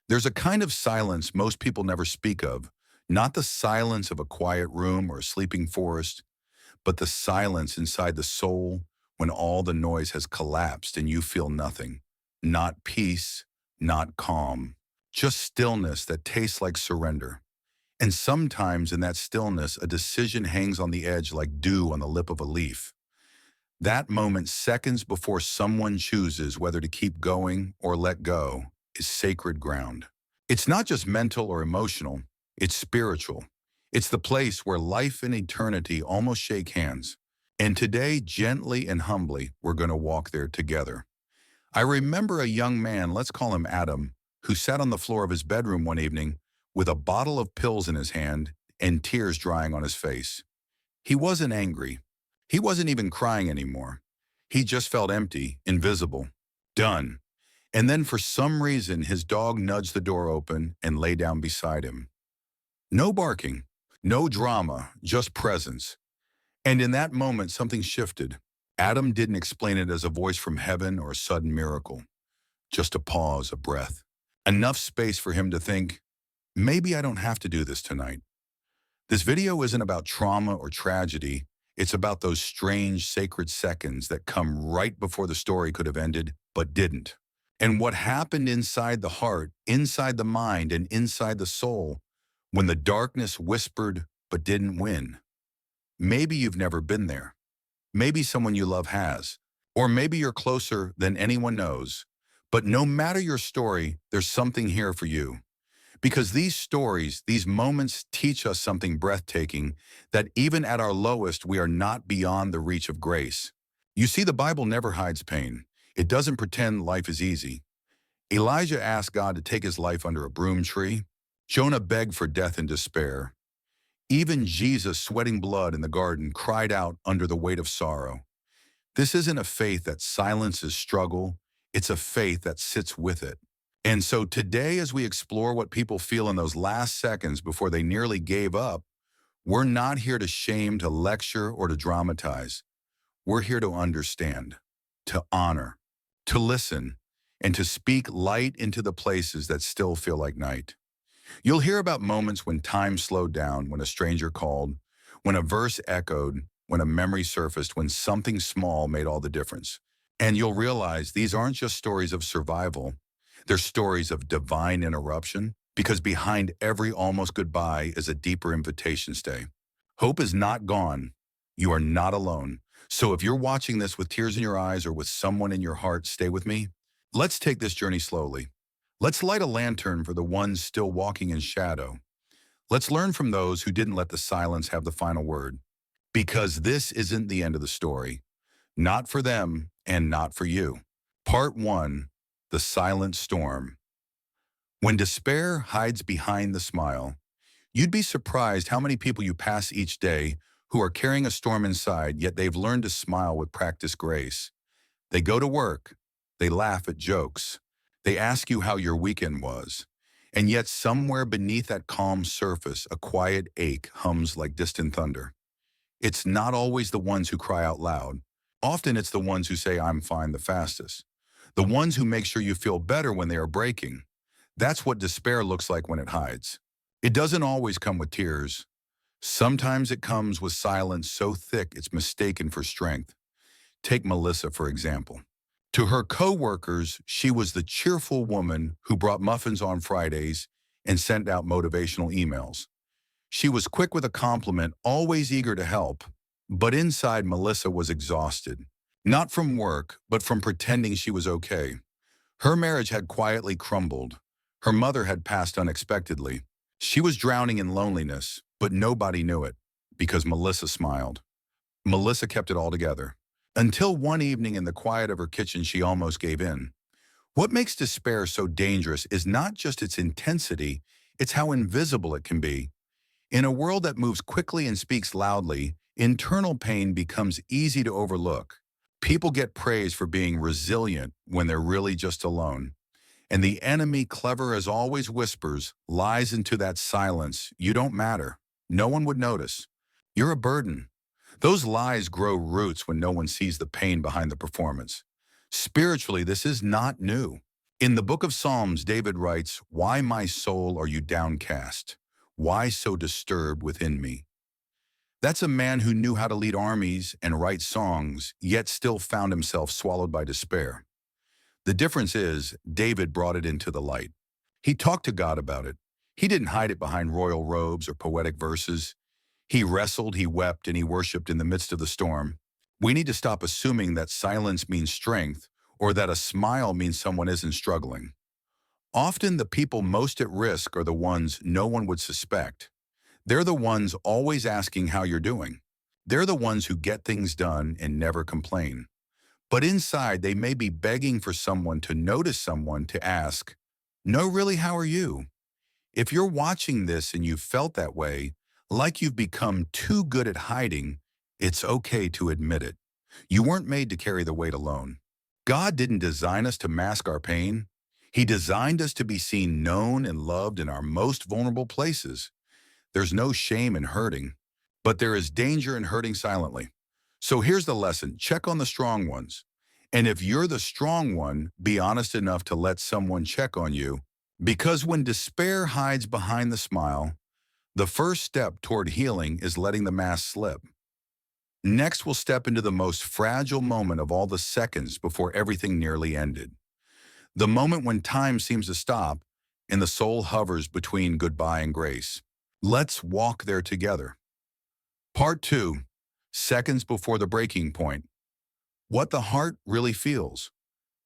There's a kind of silence most people never speak of, not the silence of a quiet room or a sleeping forest, but the silence inside the soul when all the noise has collapsed and you feel nothing. Not peace, not calm, just stillness that tastes like surrender. And sometimes in that stillness, a decision hangs on the edge like dew on the lip of a leaf. That moment, seconds before someone chooses whether to keep going or let go, is sacred ground. It's not just mental or emotional, it's spiritual. It's the place where life and eternity almost shake hands. And today, gently and humbly, we're going to walk there together. I remember a young man, let's call him Adam, who sat on the floor of his bedroom one evening with a bottle of pills in his hand and tears drying on his face. He wasn't angry. He wasn't even crying anymore. He just felt empty, invisible, done. And then for some reason, his dog nudged the door open and lay down beside him. No barking, no drama, just presence. And in that moment, something shifted. Adam didn't explain it as a voice from heaven or a sudden miracle. Just a pause, a breath. Enough space for him to think, maybe I don't have to do this tonight. This video isn't about trauma or tragedy. It's about those strange, sacred seconds that come right before the story could have ended, but didn't. And what happened inside the heart, inside the mind, and inside the soul when the darkness whispered but didn't win. Maybe you've never been there. Maybe someone you love has. Or maybe you're closer than anyone knows. But no matter your story, there's something here for you. Because these stories, these moments teach us something breathtaking, that even at our lowest, we are not beyond the reach of grace. You see, the Bible never hides pain. It doesn't pretend life is easy. Elijah asked God to take his life under a broom tree. Jonah begged for death and despair. Even Jesus, sweating blood in the garden, cried out under the weight of sorrow. This isn't a faith that silences struggle. It's a faith that sits with it. And so today, as we explore what people feel in those last seconds before they nearly gave up, we're not here to shame, to lecture, or to dramatize. We're here to understand, to honor, to listen, and to speak light into the places that still feel like night. You'll hear about moments when time slowed down, when a stranger called, when a verse echoed, when a memory surfaced, when something small made all the difference. And you'll realize these aren't just stories of survival. They're stories of divine interruption, because behind every almost goodbye is a deeper invitation. Stay. Hope is not gone. You are not alone. So if you're watching this with tears in your eyes or with someone in your heart, stay with me. Let's take this journey slowly. Let's light a lantern for the ones still walking in shadow. Let's learn from those who didn't let the silence have the final word. Because this isn't the end of the story. Not for them and not for you. Part 1. The Silent Storm. When despair hides behind the smile, you'd be surprised how many people you pass each day who are carrying a storm inside, yet they've learned to smile with practiced grace. They go to work. They laugh at jokes. They ask you how your weekend was. And yet somewhere beneath that calm surface, a quiet ache hums like distant thunder. It's not always the ones who cry out loud. Often it's the ones who say, I'm fine, the fastest. The ones who make sure you feel better when they are breaking. That's what despair looks like when it hides. It doesn't always come with tears. Sometimes it comes with silence so thick it's mistaken for strength. Take Melissa, for example. To her co-workers, she was the cheerful woman who brought muffins on Fridays and sent out motivational emails. She was quick with a compliment, always eager to help, but inside Melissa was exhausted. Not from work, but from pretending she was okay. Her marriage had quietly crumbled. Her mother had passed unexpectedly. She was drowning in loneliness, but nobody knew it, because Melissa smiled. Melissa kept it all together. Until one evening in the quiet of her kitchen, she almost gave in. What makes despair so dangerous is not just its intensity, it's how invisible it can be. In a world that moves quickly and speaks loudly, internal pain becomes easy to overlook. People get praise for being resilient when they're really just alone. And the enemy, clever as always, whispers, lies into that silence. You don't matter. No one would notice. You're a burden. Those lies grow roots when no one sees the pain behind the performance. Spiritually, this is not new. In the book of Psalms, David writes, "Why, my soul, are you downcast? Why so disturbed within me?" That's a man who knew how to lead armies and write songs, yet still found himself swallowed by despair. The difference is, David brought it into the light. He talked to God about it. He didn't hide it behind royal robes or poetic verses. He wrestled, he wept, and he worshiped in the midst of the storm. We need to stop assuming that silence means strength or that a smile means someone isn't struggling. Often the people most at risk are the ones no one would suspect. They're the ones always asking how you're doing. They're the ones who get things done and never complain. But inside, they may be begging for someone to notice, someone to ask, "No, really, how are you?" If you're watching this and you've felt that way, like you've become too good at hiding, it's okay to admit it. You weren't made to carry the weight alone. God didn't design us to mask our pain. He designed us to be seen, known, and loved in our most vulnerable places. There's no shame in hurting, but there is danger in hurting silently. So here's the lesson. Check on the strong ones. And if you're the strong one, be honest enough to let someone check on you. Because when despair hides behind the smile, the first step toward healing is letting the mask slip. Next, we'll step into the most fragile moment of all the seconds before everything nearly ended. The moment when time seems to stop and the soul hovers between goodbye and grace. Let's walk there together. Part 2, seconds before the breaking point. What the heart really feels.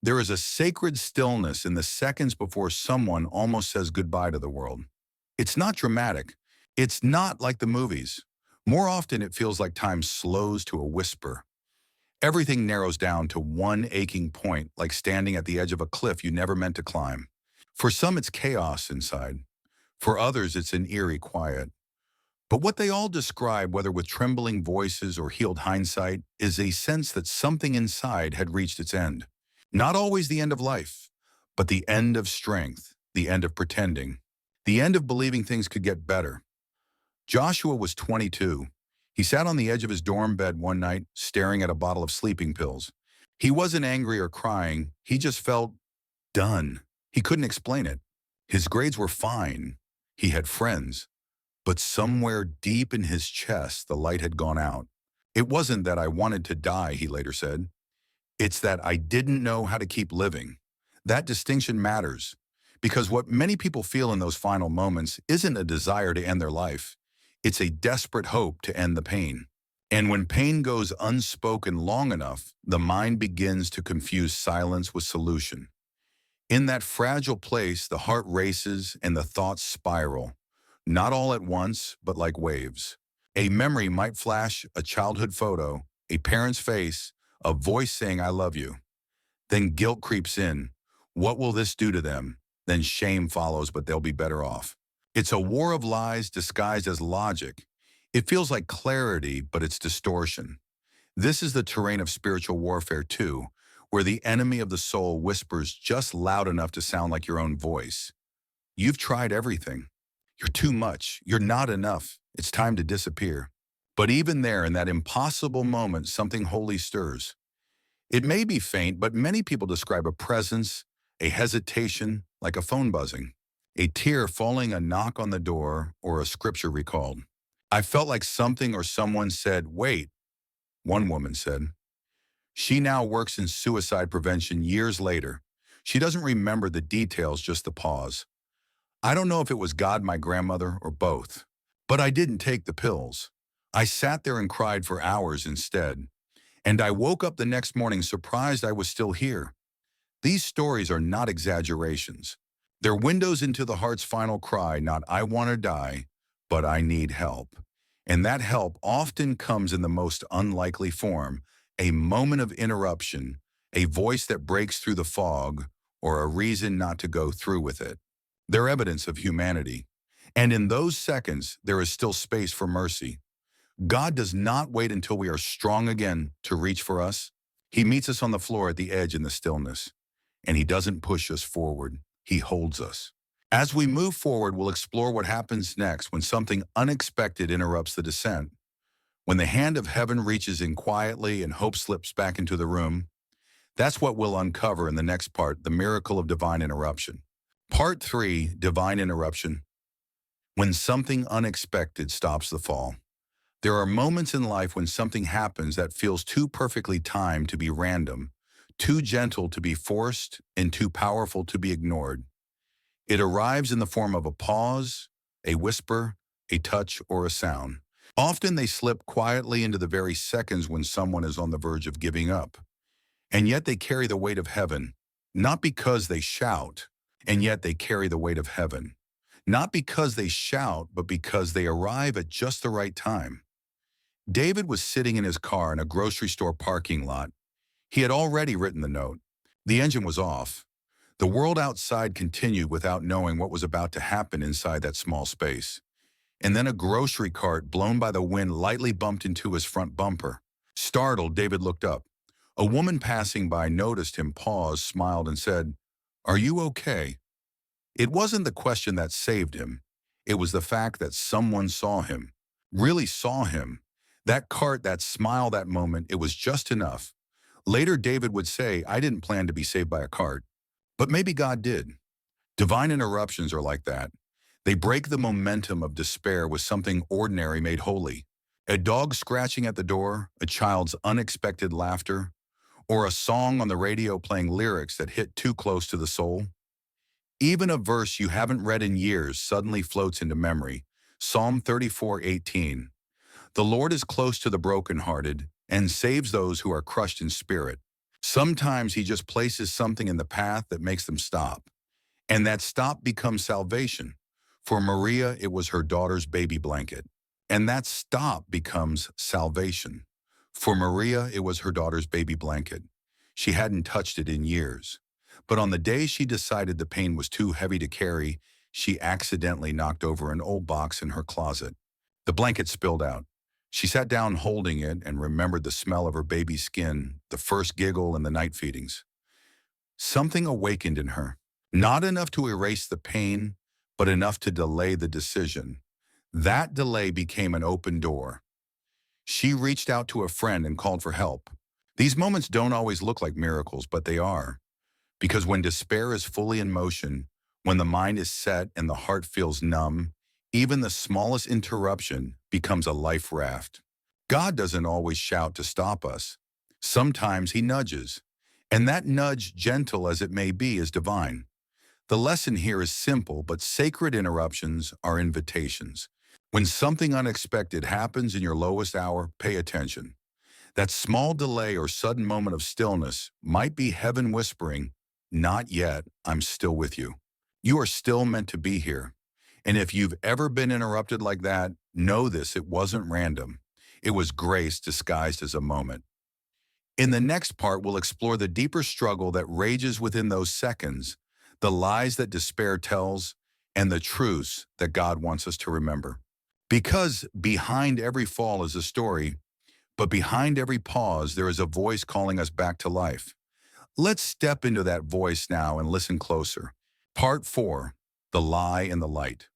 There is a sacred stillness in the seconds before someone almost says goodbye to the world. It's not dramatic. It's not like the movies. More often, it feels like time slows to a whisper. Everything narrows down to one aching point, like standing at the edge of a cliff you never meant to climb. For some, it's chaos inside. For others, it's an eerie quiet. But what they all describe, whether with trembling voices or healed hindsight, is a sense that something inside had reached its end. Not always the end of life, but the end of strength, the end of pretending, the end of believing things could get better. Joshua was 22. He sat on the edge of his dorm bed one night, staring at a bottle of sleeping pills. He wasn't angry or crying. He just felt done. He couldn't explain it. His grades were fine. He had friends. But somewhere deep in his chest, the light had gone out. It wasn't that I wanted to die, he later said. It's that I didn't know how to keep living. That distinction matters, because what many people feel in those final moments isn't a desire to end their life. It's a desperate hope to end the pain. And when pain goes unspoken long enough, the mind begins to confuse silence with solution. In that fragile place, the heart races and the thoughts spiral. Not all at once, but like waves. A memory might flash, a childhood photo, a parent's face, a voice saying, "I love you." Then guilt creeps in. What will this do to them? Then shame follows, but they'll be better off. It's a war of lies disguised as logic. It feels like clarity, but it's distortion. This is the terrain of spiritual warfare too, where the enemy of the soul whispers just loud enough to sound like your own voice. You've tried everything. You're too much. You're not enough. It's time to disappear. But even there, in that impossible moment, something holy stirs. It may be faint, but many people describe a presence, a hesitation, like a phone buzzing, a tear falling, a knock on the door, or a scripture recalled. I felt like something or someone said, "Wait," one woman said. She now works in suicide prevention years later. She doesn't remember the details, just the pause. I don't know if it was God, my grandmother, or both. But I didn't take the pills. I sat there and cried for hours instead. And I woke up the next morning surprised I was still here. These stories are not exaggerations. They're windows into the heart's final cry, not "I want to die," but "I need help." And that help often comes in the most unlikely form, a moment of interruption, a voice that breaks through the fog, or a reason not to go through with it. They're evidence of humanity. And in those seconds, there is still space for mercy. God does not wait until we are strong again to reach for us. He meets us on the floor at the edge in the stillness. And he doesn't push us forward. He holds us. As we move forward, we'll explore what happens next when something unexpected interrupts the descent. When the hand of heaven reaches in quietly and hope slips back into the room. That's what we'll uncover in the next part, the miracle of divine interruption. Part 3, divine interruption. When something unexpected stops the fall. There are moments in life when something happens that feels too perfectly timed to be random, too gentle to be forced, and too powerful to be ignored. It arrives in the form of a pause, a whisper, a touch, or a sound. Often they slip quietly into the very seconds when someone is on the verge of giving up. And yet they carry the weight of heaven, not because they shout, and yet they carry the weight of heaven. Not because they shout, but because they arrive at just the right time. David was sitting in his car in a grocery store parking lot. He had already written the note. The engine was off. The world outside continued without knowing what was about to happen inside that small space. And then a grocery cart blown by the wind lightly bumped into his front bumper. Startled, David looked up. A woman passing by noticed him, paused, smiled, and said, "Are you okay?" It wasn't the question that saved him. It was the fact that someone saw him, really saw him. That cart, that smile, that moment, it was just enough. Later, David would say, "I didn't plan to be saved by a cart, but maybe God did." Divine interruptions are like that. They break the momentum of despair with something ordinary made holy. A dog scratching at the door, a child's unexpected laughter, or a song on the radio playing lyrics that hit too close to the soul. Even a verse you haven't read in years suddenly floats into memory. Psalm 34:18. The Lord is close to the brokenhearted and saves those who are crushed in spirit. Sometimes he just places something in the path that makes them stop. And that stop becomes salvation. For Maria, it was her daughter's baby blanket. And that stop becomes salvation. For Maria, it was her daughter's baby blanket. She hadn't touched it in years. But on the day she decided the pain was too heavy to carry, she accidentally knocked over an old box in her closet. The blanket spilled out. She sat down holding it and remembered the smell of her baby's skin, the first giggle and the night feedings. Something awakened in her. Not enough to erase the pain, but enough to delay the decision. That delay became an open door. She reached out to a friend and called for help. These moments don't always look like miracles, but they are. Because when despair is fully in motion, when the mind is set and the heart feels numb, even the smallest interruption becomes a life raft. God doesn't always shout to stop us. Sometimes he nudges. And that nudge, gentle as it may be, is divine. The lesson here is simple, but sacred interruptions are invitations. When something unexpected happens in your lowest hour, pay attention. That small delay or sudden moment of stillness might be heaven whispering, "Not yet, I'm still with you." You are still meant to be here. And if you've ever been interrupted like that, know this, it wasn't random. It was grace disguised as a moment. In the next part, we'll explore the deeper struggle that rages within those seconds, the lies that despair tells, and the truths that God wants us to remember. Because behind every fall is a story, but behind every pause, there is a voice calling us back to life. Let's step into that voice now and listen closer. Part 4, the lie and the light.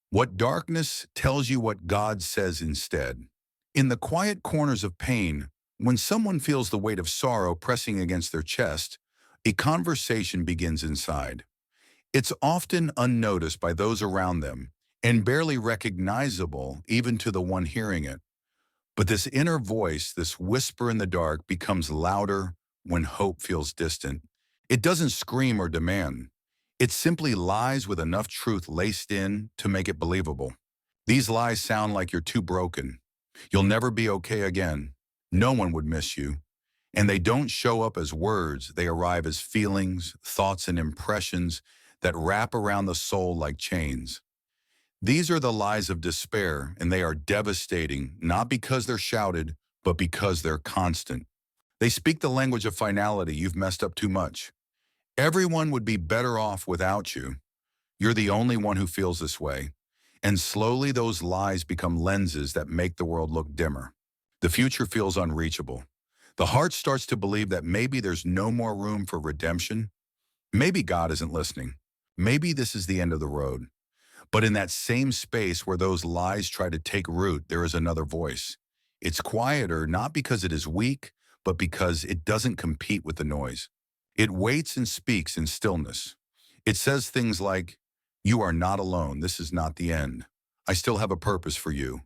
What darkness tells you what God says instead. In the quiet corners of pain, when someone feels the weight of sorrow pressing against their chest, a conversation begins inside. It's often unnoticed by those around them and barely recognizable even to the one hearing it. But this inner voice, this whisper in the dark, becomes louder when hope feels distant. It doesn't scream or demand. It simply lies with enough truth laced in to make it believable. These lies sound like you're too broken. You'll never be okay again. No one would miss you. And they don't show up as words. They arrive as feelings, thoughts, and impressions that wrap around the soul like chains. These are the lies of despair, and they are devastating, not because they're shouted, but because they're constant. They speak the language of finality. You've messed up too much. Everyone would be better off without you. You're the only one who feels this way. And slowly those lies become lenses that make the world look dimmer. The future feels unreachable. The heart starts to believe that maybe there's no more room for redemption. Maybe God isn't listening. Maybe this is the end of the road. But in that same space where those lies try to take root, there is another voice. It's quieter, not because it is weak, but because it doesn't compete with the noise. It waits and speaks in stillness. It says things like, "You are not alone. This is not the end. I still have a purpose for you."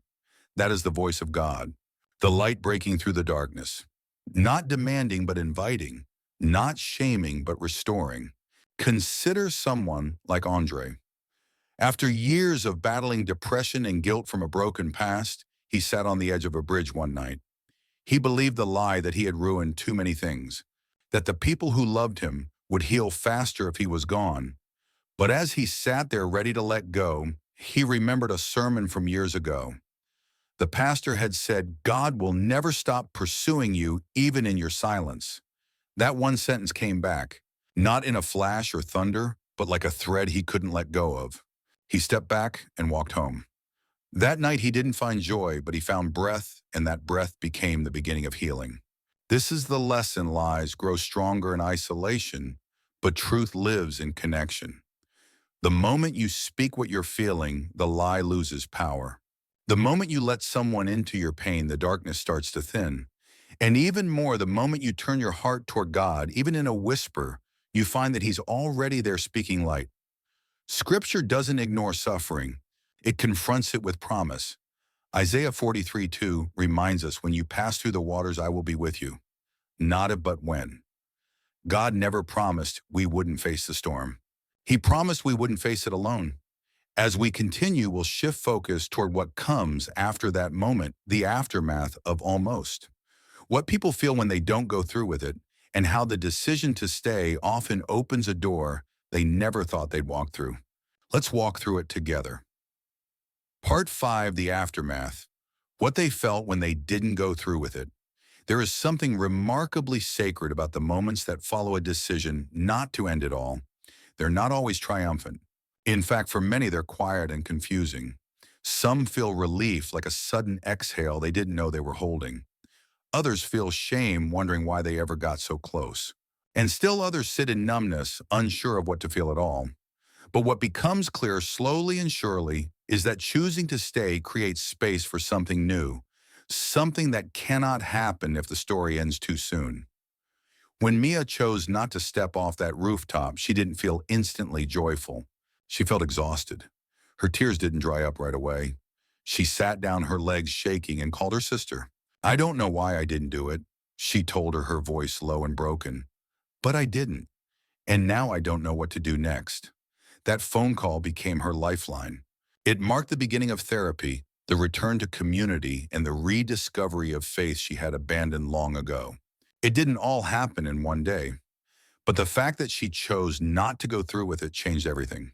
That is the voice of God, the light breaking through the darkness. Not demanding, but inviting. Not shaming, but restoring. Consider someone like Andre. After years of battling depression and guilt from a broken past, he sat on the edge of a bridge one night. He believed the lie that he had ruined too many things, that the people who loved him would heal faster if he was gone. But as he sat there ready to let go, he remembered a sermon from years ago. The pastor had said, "God will never stop pursuing you, even in your silence." That one sentence came back, not in a flash or thunder, but like a thread he couldn't let go of. He stepped back and walked home. That night he didn't find joy, but he found breath, and that breath became the beginning of healing. This is the lesson: lies grow stronger in isolation, but truth lives in connection. The moment you speak what you're feeling, the lie loses power. The moment you let someone into your pain, the darkness starts to thin. And even more, the moment you turn your heart toward God, even in a whisper, you find that He's already there speaking light. Scripture doesn't ignore suffering. It confronts it with promise. Isaiah 43:2 reminds us, "When you pass through the waters, I will be with you." Not if, but when. God never promised we wouldn't face the storm. He promised we wouldn't face it alone. As we continue, we'll shift focus toward what comes after that moment, the aftermath of almost. What people feel when they don't go through with it, and how the decision to stay often opens a door they never thought they'd walk through. Let's walk through it together. Part 5, the aftermath. What they felt when they didn't go through with it. There is something remarkably sacred about the moments that follow a decision not to end it all. They're not always triumphant. In fact, for many, they're quiet and confusing. Some feel relief, like a sudden exhale they didn't know they were holding. Others feel shame, wondering why they ever got so close. And still others sit in numbness, unsure of what to feel at all. But what becomes clear slowly and surely is that choosing to stay creates space for something new, something that cannot happen if the story ends too soon. When Mia chose not to step off that rooftop, she didn't feel instantly joyful. She felt exhausted. Her tears didn't dry up right away. She sat down, her legs shaking, and called her sister. "I don't know why I didn't do it," she told her voice low and broken. "But I didn't. And now I don't know what to do next." That phone call became her lifeline. It marked the beginning of therapy, the return to community, and the rediscovery of faith she had abandoned long ago. It didn't all happen in one day, but the fact that she chose not to go through with it changed everything.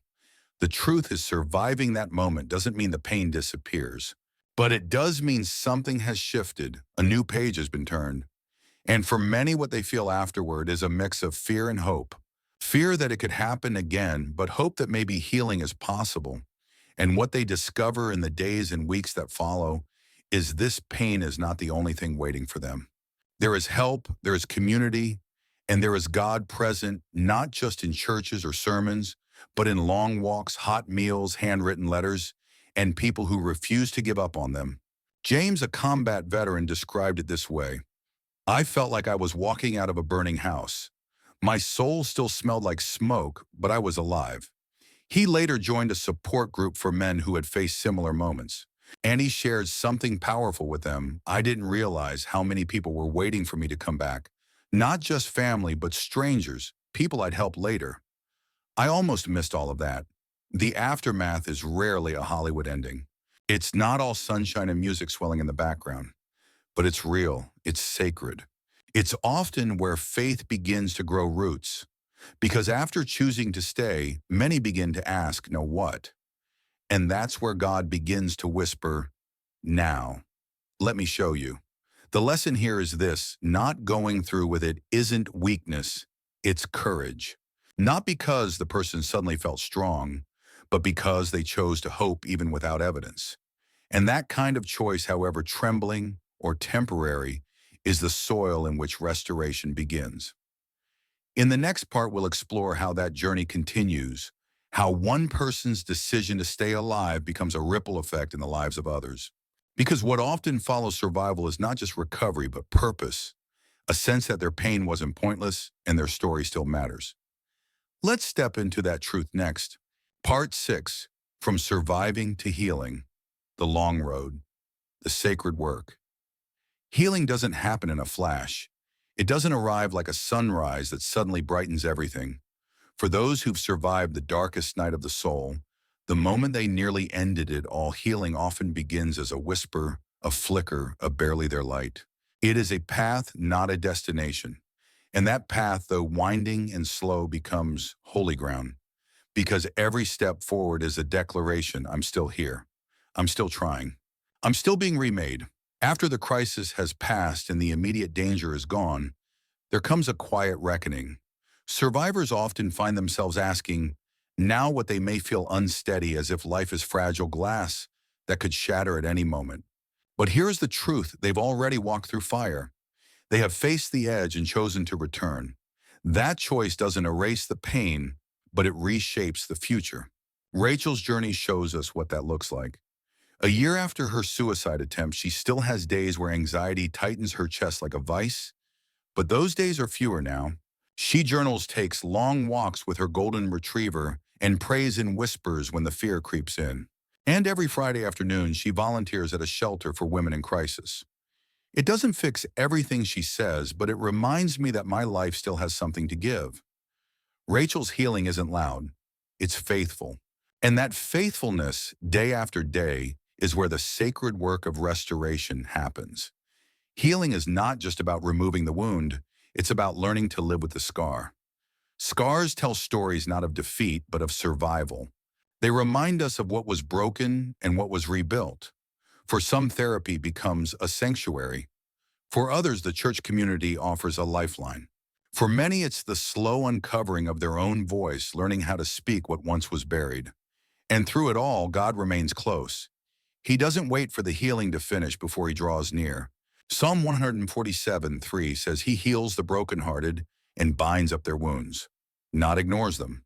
The truth is, surviving that moment doesn't mean the pain disappears, but it does mean something has shifted, a new page has been turned. And for many, what they feel afterward is a mix of fear and hope. Fear that it could happen again, but hope that maybe healing is possible. And what they discover in the days and weeks that follow is this pain is not the only thing waiting for them. There is help, there is community, and there is God present, not just in churches or sermons, but in long walks, hot meals, handwritten letters, and people who refuse to give up on them. James, a combat veteran, described it this way: "I felt like I was walking out of a burning house. My soul still smelled like smoke, but I was alive." He later joined a support group for men who had faced similar moments, and he shared something powerful with them. "I didn't realize how many people were waiting for me to come back. Not just family, but strangers, people I'd help later. I almost missed all of that." The aftermath is rarely a Hollywood ending. It's not all sunshine and music swelling in the background, but it's real, it's sacred. It's often where faith begins to grow roots, because after choosing to stay, many begin to ask, "Now what?" And that's where God begins to whisper, "Now, let me show you." The lesson here is this: not going through with it isn't weakness, it's courage. Not because the person suddenly felt strong, but because they chose to hope even without evidence. And that kind of choice, however trembling or temporary, is the soil in which restoration begins. In the next part, we'll explore how that journey continues, how one person's decision to stay alive becomes a ripple effect in the lives of others. Because what often follows survival is not just recovery, but purpose, a sense that their pain wasn't pointless and their story still matters. Let's step into that truth next. Part 6, From Surviving to Healing, the Long Road, the Sacred Work. Healing doesn't happen in a flash. It doesn't arrive like a sunrise that suddenly brightens everything. For those who've survived the darkest night of the soul, the moment they nearly ended it all, healing often begins as a whisper, a flicker, a barely their light. It is a path, not a destination. And that path, though winding and slow, becomes holy ground. Because every step forward is a declaration: I'm still here. I'm still trying. I'm still being remade. After the crisis has passed and the immediate danger is gone, there comes a quiet reckoning. Survivors often find themselves asking now what they may feel unsteady, as if life is fragile glass that could shatter at any moment. But here's the truth: they've already walked through fire. They have faced the edge and chosen to return. That choice doesn't erase the pain, but it reshapes the future. Rachel's journey shows us what that looks like. A year after her suicide attempt, she still has days where anxiety tightens her chest like a vice, but those days are fewer now. She journals, takes long walks with her golden retriever, and prays in whispers when the fear creeps in. And every Friday afternoon, she volunteers at a shelter for women in crisis. It doesn't fix everything she says, but it reminds me that my life still has something to give. Rachel's healing isn't loud, it's faithful. And that faithfulness, day after day, is where the sacred work of restoration happens. Healing is not just about removing the wound, it's about learning to live with the scar. Scars tell stories not of defeat, but of survival. They remind us of what was broken and what was rebuilt. For some, therapy becomes a sanctuary. For others, the church community offers a lifeline. For many, it's the slow uncovering of their own voice, learning how to speak what once was buried. And through it all, God remains close. He doesn't wait for the healing to finish before he draws near. Psalm 147:3 says he heals the brokenhearted and binds up their wounds. Not ignores them,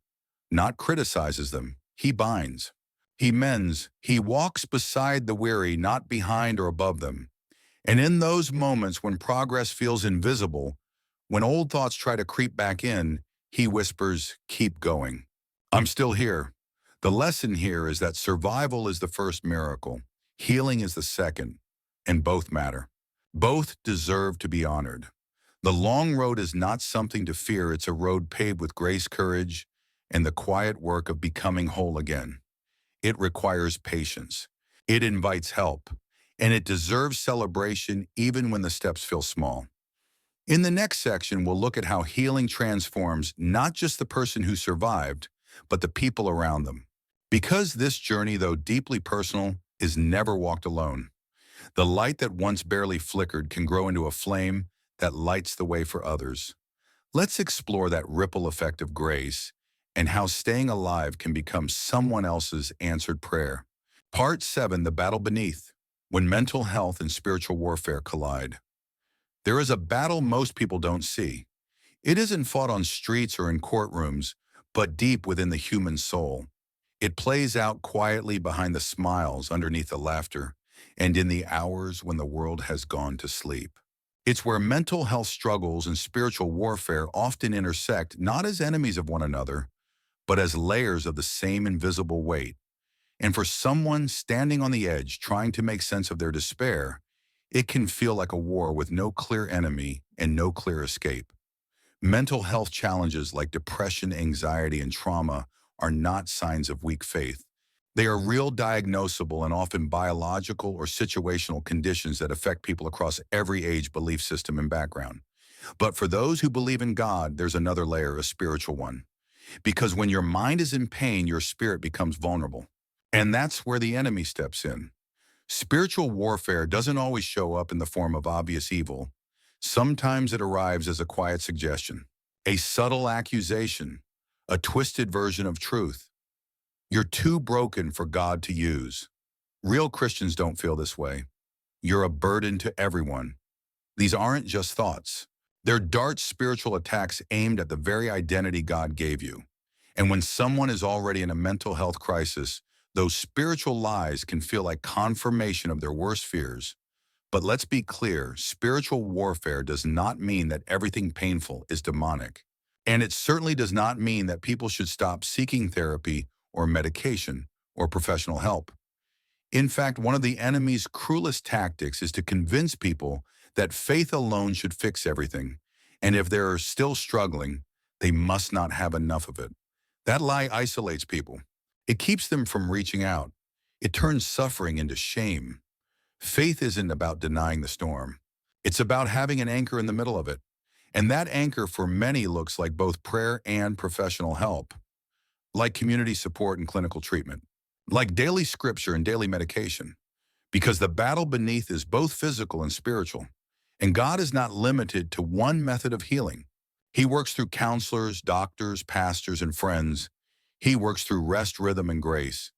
not criticizes them. He binds. He mends. He walks beside the weary, not behind or above them. And in those moments when progress feels invisible, when old thoughts try to creep back in, he whispers, keep going. I'm still here. The lesson here is that survival is the first miracle. Healing is the second, and both matter. Both deserve to be honored. The long road is not something to fear. It's a road paved with grace, courage, and the quiet work of becoming whole again. It requires patience. It invites help, and it deserves celebration even when the steps feel small. In the next section, we'll look at how healing transforms not just the person who survived, but the people around them. Because this journey, though deeply personal, is never walked alone. The light that once barely flickered can grow into a flame that lights the way for others. Let's explore that ripple effect of grace and how staying alive can become someone else's answered prayer. Part 7, The Battle Beneath, when mental health and spiritual warfare collide. There is a battle most people don't see. It isn't fought on streets or in courtrooms, but deep within the human soul. It plays out quietly behind the smiles, underneath the laughter, and in the hours when the world has gone to sleep. It's where mental health struggles and spiritual warfare often intersect, not as enemies of one another, but as layers of the same invisible weight. And for someone standing on the edge, trying to make sense of their despair, it can feel like a war with no clear enemy and no clear escape. Mental health challenges like depression, anxiety, and trauma are not signs of weak faith. They are real, diagnosable, and often biological or situational conditions that affect people across every age, belief system, and background. But for those who believe in God, there's another layer, a spiritual one. Because when your mind is in pain, your spirit becomes vulnerable. And that's where the enemy steps in. Spiritual warfare doesn't always show up in the form of obvious evil. Sometimes it arrives as a quiet suggestion, a subtle accusation, a twisted version of truth. You're too broken for God to use. Real Christians don't feel this way. You're a burden to everyone. These aren't just thoughts. They're dart spiritual attacks aimed at the very identity God gave you. And when someone is already in a mental health crisis, those spiritual lies can feel like confirmation of their worst fears. But let's be clear, spiritual warfare does not mean that everything painful is demonic. And it certainly does not mean that people should stop seeking therapy or medication or professional help. In fact, one of the enemy's cruelest tactics is to convince people that faith alone should fix everything, and if they're still struggling, they must not have enough of it. That lie isolates people. It keeps them from reaching out. It turns suffering into shame. Faith isn't about denying the storm. It's about having an anchor in the middle of it. And that anchor for many looks like both prayer and professional help, like community support and clinical treatment, like daily scripture and daily medication, because the battle beneath is both physical and spiritual. And God is not limited to one method of healing. He works through counselors, doctors, pastors, and friends. He works through rest, rhythm, and grace.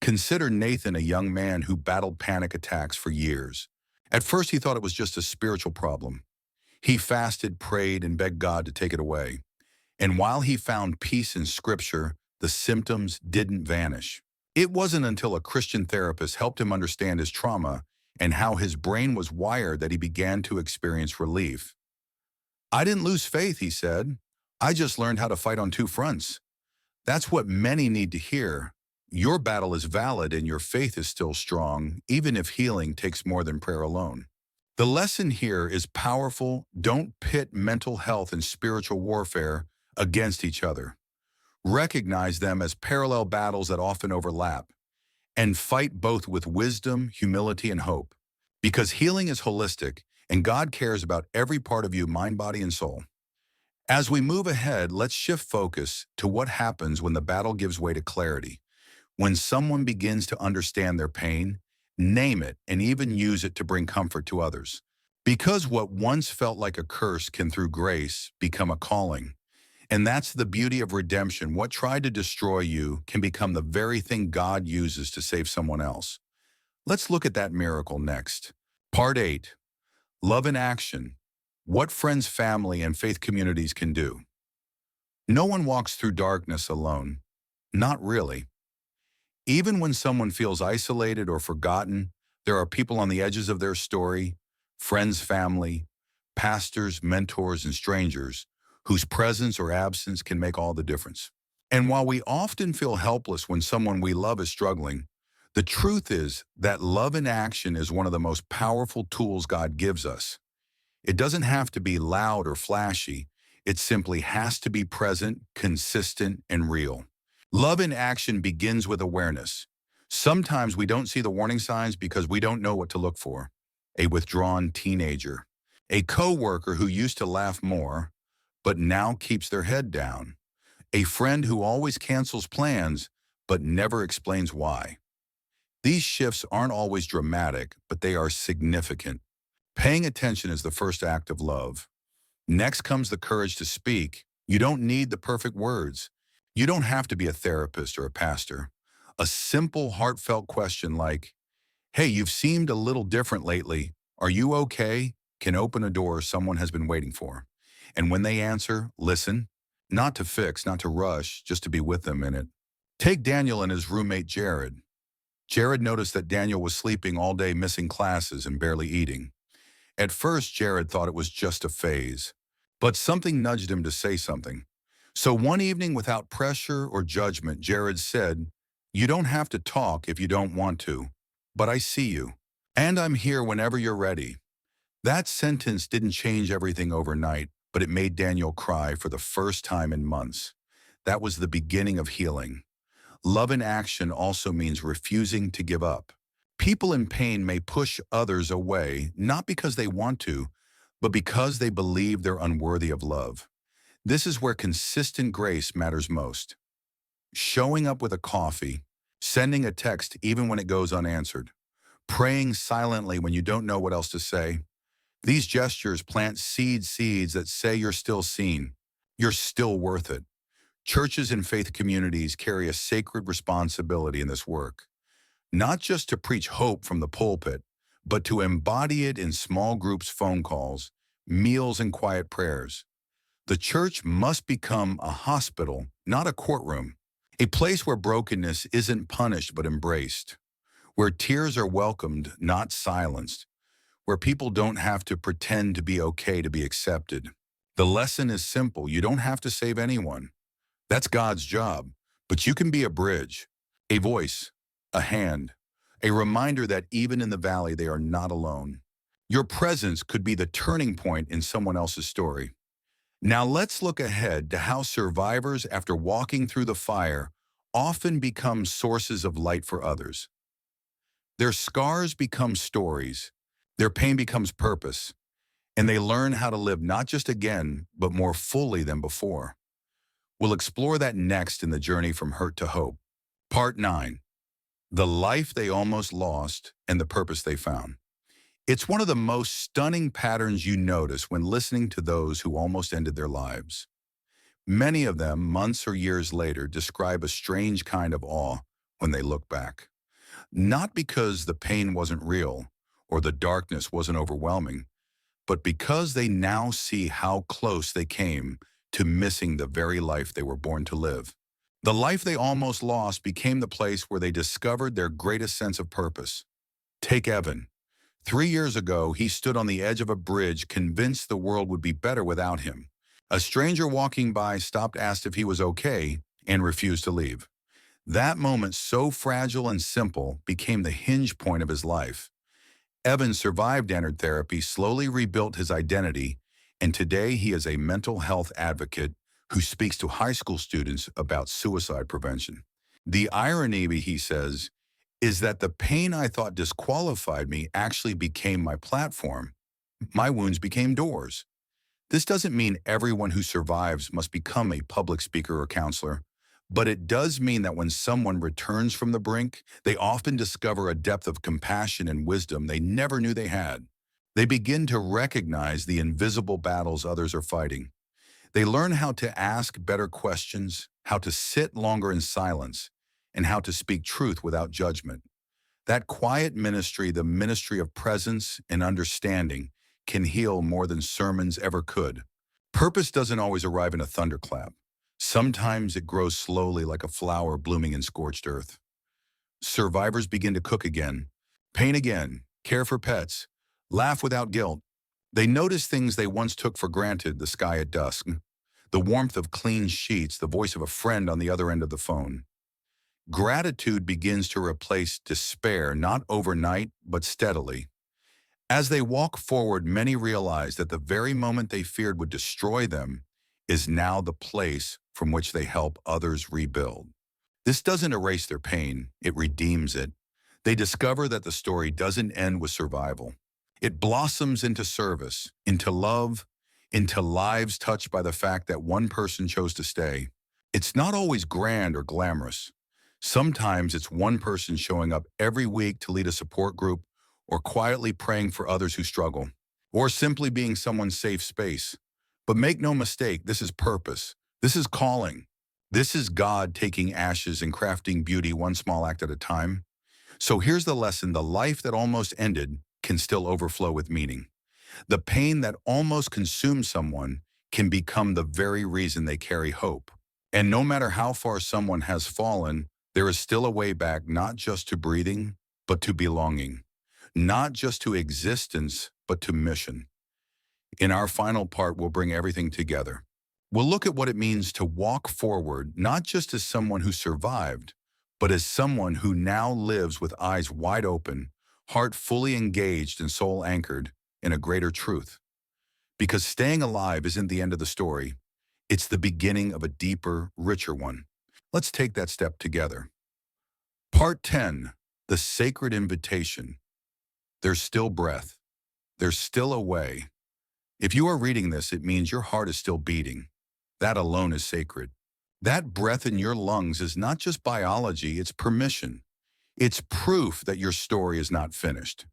Consider Nathan, a young man who battled panic attacks for years. At first, he thought it was just a spiritual problem. He fasted, prayed, and begged God to take it away. And while he found peace in Scripture, the symptoms didn't vanish. It wasn't until a Christian therapist helped him understand his trauma and how his brain was wired that he began to experience relief. "I didn't lose faith," he said. "I just learned how to fight on two fronts." That's what many need to hear. Your battle is valid and your faith is still strong, even if healing takes more than prayer alone. The lesson here is powerful. Don't pit mental health and spiritual warfare against each other. Recognize them as parallel battles that often overlap, and fight both with wisdom, humility, and hope. Because healing is holistic, and God cares about every part of you, mind, body, and soul. As we move ahead, let's shift focus to what happens when the battle gives way to clarity. When someone begins to understand their pain, name it, and even use it to bring comfort to others. Because what once felt like a curse can, through grace, become a calling. And that's the beauty of redemption. What tried to destroy you can become the very thing God uses to save someone else. Let's look at that miracle next. Part 8. Love in Action. What friends, family, and faith communities can do. No one walks through darkness alone. Not really. Even when someone feels isolated or forgotten, there are people on the edges of their story, friends, family, pastors, mentors, and strangers, whose presence or absence can make all the difference. And while we often feel helpless when someone we love is struggling, the truth is that love in action is one of the most powerful tools God gives us. It doesn't have to be loud or flashy. It simply has to be present, consistent, and real. Love in action begins with awareness. Sometimes we don't see the warning signs because we don't know what to look for. A withdrawn teenager, a coworker who used to laugh more, but now keeps their head down, a friend who always cancels plans, but never explains why. These shifts aren't always dramatic, but they are significant. Paying attention is the first act of love. Next comes the courage to speak. You don't need the perfect words. You don't have to be a therapist or a pastor. A simple, heartfelt question like, "Hey, you've seemed a little different lately. Are you okay?" can open a door someone has been waiting for. And when they answer, listen. Not to fix, not to rush, just to be with them in it. Take Daniel and his roommate Jared. Jared noticed that Daniel was sleeping all day, missing classes and barely eating. At first, Jared thought it was just a phase, but something nudged him to say something. So one evening, without pressure or judgment, Jared said, "You don't have to talk if you don't want to, but I see you, and I'm here whenever you're ready." That sentence didn't change everything overnight, but it made Daniel cry for the first time in months. That was the beginning of healing. Love in action also means refusing to give up. People in pain may push others away, not because they want to, but because they believe they're unworthy of love. This is where consistent grace matters most. Showing up with a coffee, sending a text even when it goes unanswered, praying silently when you don't know what else to say. These gestures plant seeds that say you're still seen. You're still worth it. Churches and faith communities carry a sacred responsibility in this work. Not just to preach hope from the pulpit, but to embody it in small groups, phone calls, meals, and quiet prayers. The church must become a hospital, not a courtroom, a place where brokenness isn't punished but embraced, where tears are welcomed, not silenced, where people don't have to pretend to be okay to be accepted. The lesson is simple. You don't have to save anyone. That's God's job. But you can be a bridge, a voice, a hand, a reminder that even in the valley, they are not alone. Your presence could be the turning point in someone else's story. Now let's look ahead to how survivors, after walking through the fire, often become sources of light for others. Their scars become stories, their pain becomes purpose, and they learn how to live not just again, but more fully than before. We'll explore that next in the journey from hurt to hope. Part 9. The life they almost lost and the purpose they found. It's one of the most stunning patterns you notice when listening to those who almost ended their lives. Many of them, months or years later, describe a strange kind of awe when they look back. Not because the pain wasn't real or the darkness wasn't overwhelming, but because they now see how close they came to missing the very life they were born to live. The life they almost lost became the place where they discovered their greatest sense of purpose. Take Evan. 3 years ago, he stood on the edge of a bridge, convinced the world would be better without him. A stranger walking by stopped, asked if he was okay, and refused to leave. That moment, so fragile and simple, became the hinge point of his life. Evan survived, entered therapy, slowly rebuilt his identity, and today he is a mental health advocate who speaks to high school students about suicide prevention. The irony, he says, is that the pain I thought disqualified me actually became my platform. My wounds became doors. This doesn't mean everyone who survives must become a public speaker or counselor, but it does mean that when someone returns from the brink, they often discover a depth of compassion and wisdom they never knew they had. They begin to recognize the invisible battles others are fighting. They learn how to ask better questions, how to sit longer in silence, and how to speak truth without judgment. That quiet ministry, the ministry of presence and understanding, can heal more than sermons ever could. Purpose doesn't always arrive in a thunderclap. Sometimes it grows slowly like a flower blooming in scorched earth. Survivors begin to cook again, paint again, care for pets, laugh without guilt. They notice things they once took for granted: the sky at dusk, the warmth of clean sheets, the voice of a friend on the other end of the phone. Gratitude begins to replace despair, not overnight, but steadily. As they walk forward, many realize that the very moment they feared would destroy them is now the place from which they help others rebuild. This doesn't erase their pain, it redeems it. They discover that the story doesn't end with survival. It blossoms into service, into love, into lives touched by the fact that one person chose to stay. It's not always grand or glamorous. Sometimes it's one person showing up every week to lead a support group, or quietly praying for others who struggle, or simply being someone's safe space. But make no mistake, this is purpose. This is calling. This is God taking ashes and crafting beauty one small act at a time. So here's the lesson: the life that almost ended can still overflow with meaning. The pain that almost consumed someone can become the very reason they carry hope. And no matter how far someone has fallen, there is still a way back, not just to breathing, but to belonging. Not just to existence, but to mission. In our final part, we'll bring everything together. We'll look at what it means to walk forward, not just as someone who survived, but as someone who now lives with eyes wide open, heart fully engaged, and soul anchored in a greater truth. Because staying alive isn't the end of the story. It's the beginning of a deeper, richer one. Let's take that step together. Part 10, the sacred invitation. There's still breath. There's still a way. If you are reading this, it means your heart is still beating. That alone is sacred. That breath in your lungs is not just biology, it's permission. It's proof that your story is not finished.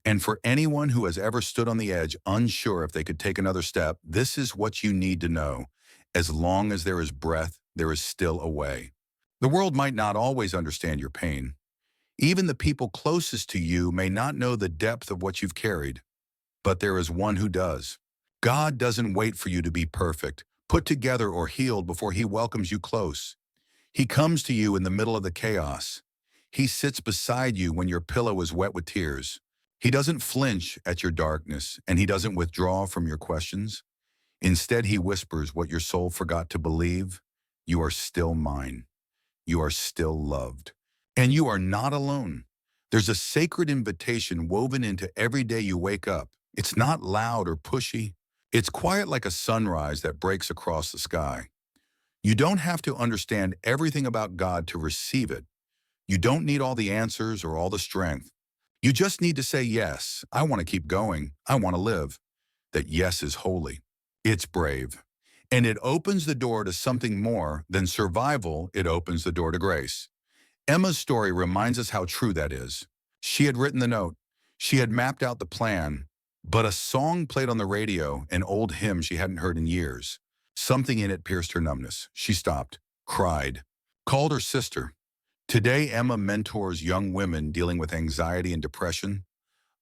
And for anyone who has ever stood on the edge, unsure if they could take another step, this is what you need to know. As long as there is breath, there is still a way. The world might not always understand your pain. Even the people closest to you may not know the depth of what you've carried. But there is one who does. God doesn't wait for you to be perfect, put together, or healed before He welcomes you close. He comes to you in the middle of the chaos. He sits beside you when your pillow is wet with tears. He doesn't flinch at your darkness, and he doesn't withdraw from your questions. Instead, he whispers what your soul forgot to believe. You are still mine. You are still loved. And you are not alone. There's a sacred invitation woven into every day you wake up. It's not loud or pushy. It's quiet like a sunrise that breaks across the sky. You don't have to understand everything about God to receive it. You don't need all the answers or all the strength. You just need to say, yes, I want to keep going. I want to live. That yes is holy. It's brave. And it opens the door to something more than survival. It opens the door to grace. Emma's story reminds us how true that is. She had written the note. She had mapped out the plan. But a song played on the radio, an old hymn she hadn't heard in years. Something in it pierced her numbness. She stopped, cried, called her sister. Today, Emma mentors young women dealing with anxiety and depression.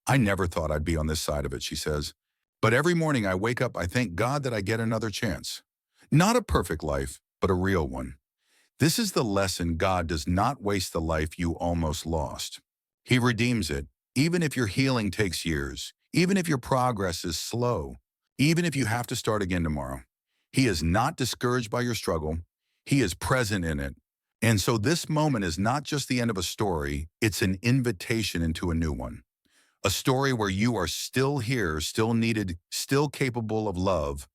I never thought I'd be on this side of it, she says. But every morning I wake up, I thank God that I get another chance. Not a perfect life, but a real one. This is the lesson: God does not waste the life you almost lost. He redeems it, even if your healing takes years, even if your progress is slow, even if you have to start again tomorrow. He is not discouraged by your struggle. He is present in it. And so this moment is not just the end of a story, it's an invitation into a new one. A story where you are still here, still needed, still capable of love,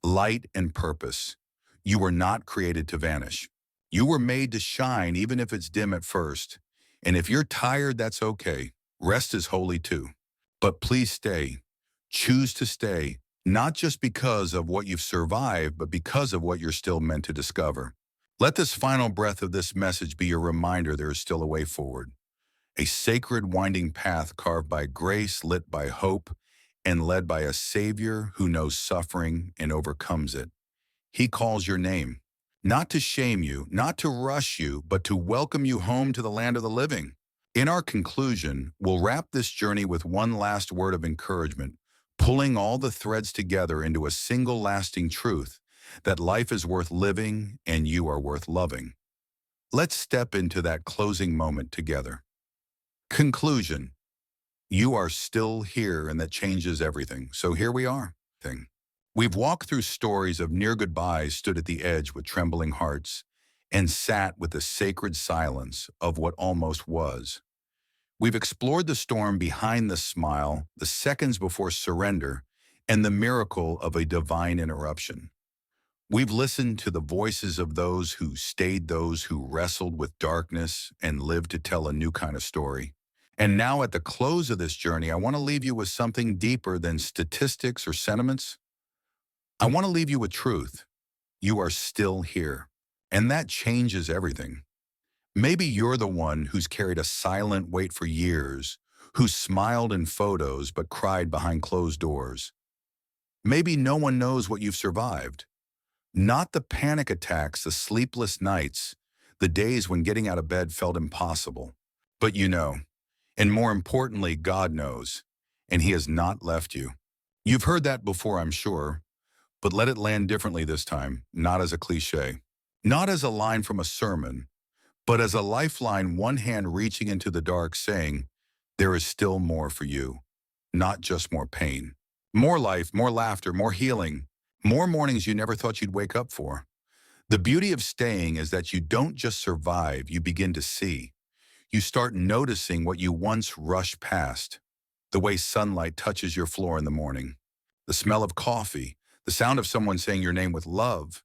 light, and purpose. You were not created to vanish. You were made to shine, even if it's dim at first. And if you're tired, that's okay. Rest is holy too. But please stay. Choose to stay, not just because of what you've survived, but because of what you're still meant to discover. Let this final breath of this message be your reminder there is still a way forward. A sacred winding path carved by grace, lit by hope, and led by a Savior who knows suffering and overcomes it. He calls your name, not to shame you, not to rush you, but to welcome you home to the land of the living. In our conclusion, we'll wrap this journey with one last word of encouragement, pulling all the threads together into a single lasting truth, that life is worth living and you are worth loving. Let's step into that closing moment together. Conclusion. You are still here, and that changes everything. So here we are. We've walked through stories of near goodbyes, stood at the edge with trembling hearts, and sat with the sacred silence of what almost was. We've explored the storm behind the smile, the seconds before surrender, and the miracle of a divine interruption. We've listened to the voices of those who stayed, those who wrestled with darkness and lived to tell a new kind of story. And now at the close of this journey, I want to leave you with something deeper than statistics or sentiments. I want to leave you with truth. You are still here. And that changes everything. Maybe you're the one who's carried a silent weight for years, who smiled in photos but cried behind closed doors. Maybe no one knows what you've survived. Not the panic attacks, the sleepless nights, the days when getting out of bed felt impossible. But you know, and more importantly, God knows, and He has not left you. You've heard that before, I'm sure, but let it land differently this time, not as a cliche, not as a line from a sermon, but as a lifeline, one hand reaching into the dark saying, there is still more for you, not just more pain. More life, more laughter, more healing, more mornings you never thought you'd wake up for. The beauty of staying is that you don't just survive, you begin to see. You start noticing what you once rushed past. The way sunlight touches your floor in the morning, the smell of coffee, the sound of someone saying your name with love.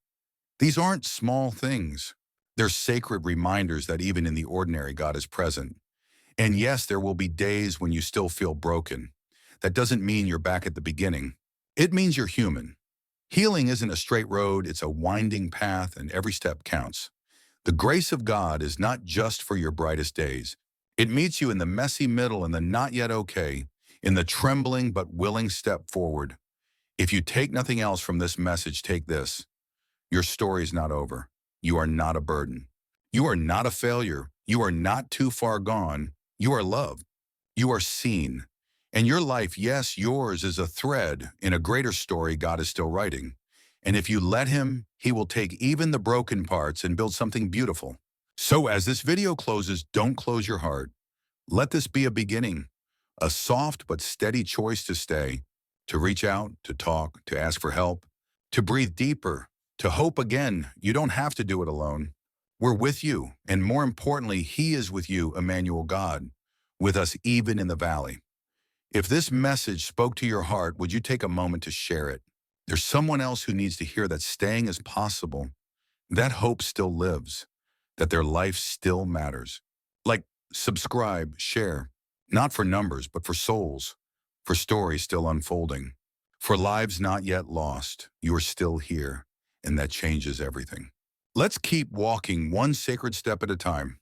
These aren't small things. They're sacred reminders that even in the ordinary, God is present. And yes, there will be days when you still feel broken. That doesn't mean you're back at the beginning. It means you're human. Healing isn't a straight road, it's a winding path, and every step counts. The grace of God is not just for your brightest days. It meets you in the messy middle, in the not yet okay, in the trembling but willing step forward. If you take nothing else from this message, take this. Your story is not over. You are not a burden. You are not a failure. You are not too far gone. You are loved. You are seen. And your life, yes, yours, is a thread in a greater story God is still writing. And if you let Him, He will take even the broken parts and build something beautiful. So as this video closes, don't close your heart. Let this be a beginning, A soft but steady choice to stay, to reach out, to talk, to ask for help, to breathe deeper, to hope again. You don't have to do it alone. We're with you, and more importantly, He is with you, Emmanuel God, with us even in the valley. If this message spoke to your heart, would you take a moment to share it? There's someone else who needs to hear that staying is possible, that hope still lives, that their life still matters. Like, subscribe, share, not for numbers, but for souls, for stories still unfolding, for lives not yet lost. You're still here, and that changes everything. Let's keep walking one sacred step at a time.